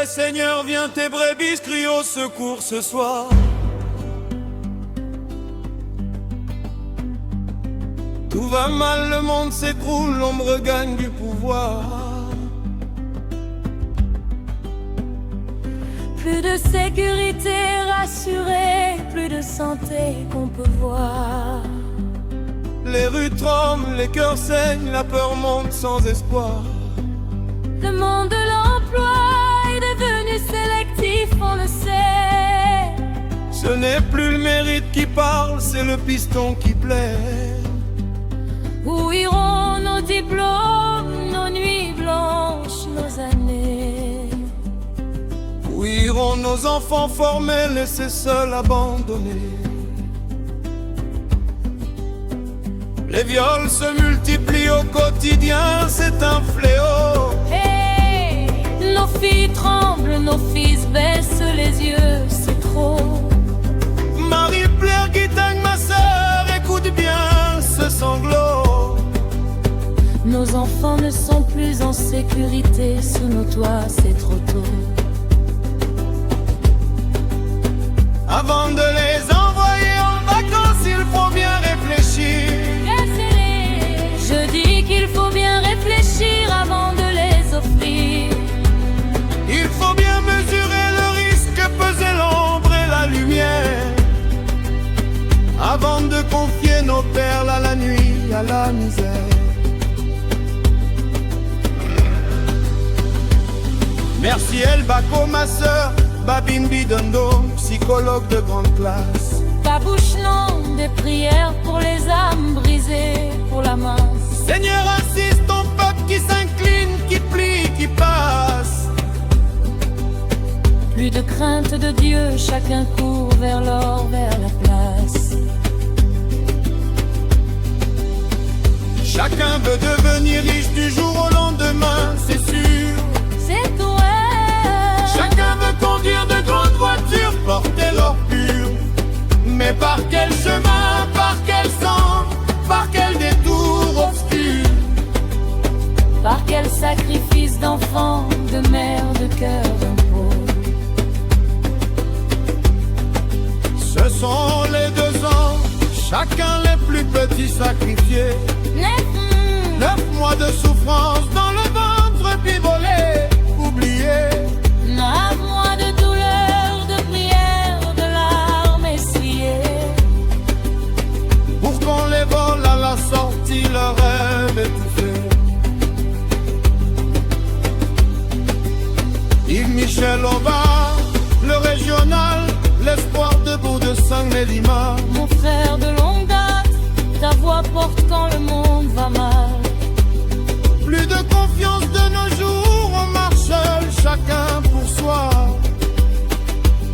Seigneur, viens, tes brebis crient au secours ce soir. Tout va mal, le monde s'écroule, l'ombre gagne du pouvoir. Plus de sécurité rassurée, plus de santé qu'on peut voir. Les rues tremblent, les cœurs saignent, la peur monte sans espoir. Le monde de l'emploi est devenu sélectif, on le sait. Ce n'est plus le mérite qui parle, c'est le piston qui plaît. Où iront nos diplômes, nos nuits blanches, nos années? Où iront nos enfants formés, laissés seuls, abandonnés? Les viols se multiplient au quotidien, c'est un fléau. Hey, nos filles tremblent, nos fils baissent les yeux, c'est trop. Marie pleure, Guitagne, ma sœur, écoute bien ce sanglot. Nos enfants ne sont plus en sécurité, sous nos toits c'est trop tôt. Avant de les envoyer en vacances, il faut bien réfléchir. Je dis qu'il faut bien réfléchir avant de les offrir. Il faut bien mesurer le risque, peser l'ombre et la lumière, avant de confier nos perles à la nuit, à la misère. Merci El Bako, ma sœur, Babine Bidondo, psychologue de grande classe. Babouche non, des prières pour les âmes brisées, pour la main. Seigneur, assiste ton peuple qui s'incline, qui plie, qui passe. Plus de crainte de Dieu, chacun court vers l'or, vers la place. Chacun veut devenir riche du jour au lendemain, c'est sûr. C'est toi. Chacun veut conduire de grandes voitures, porter l'or pur. Mais par quel chemin, par quel sang, par quel détour obscur? Par quel sacrifice d'enfants, de mère, de cœur d'impôt? Ce sont les 2 ans, chacun les plus petits sacrifiés. 9 mois de souffrance dans le ventre pivolé, oublié. 9 mois de douleur, de prière, de larmes essuyées. Pour qu'on les vole à la sortie, leur rêve étouffé. Yves Michel Aubin, le régional, l'espoir debout de Saint-Mélima. Mon frère de longue date, ta voix porte quand le monde va mal. Plus de confiance de nos jours, on marche seul, chacun pour soi.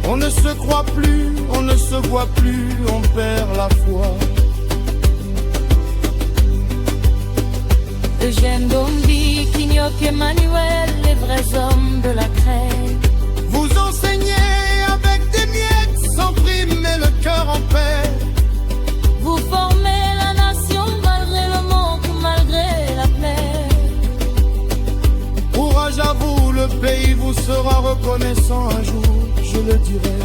On ne se croit plus, on ne se voit plus, on perd la foi. Eugène Dombi, Quignoc, Emmanuel, les vrais hommes de la crème. Vous enseignez avec des miettes, sans prime et le cœur en paix. Vous formez la nation malgré le manque, malgré la plaie. Courage à vous, le pays vous sera reconnaissant un jour, je le dirai.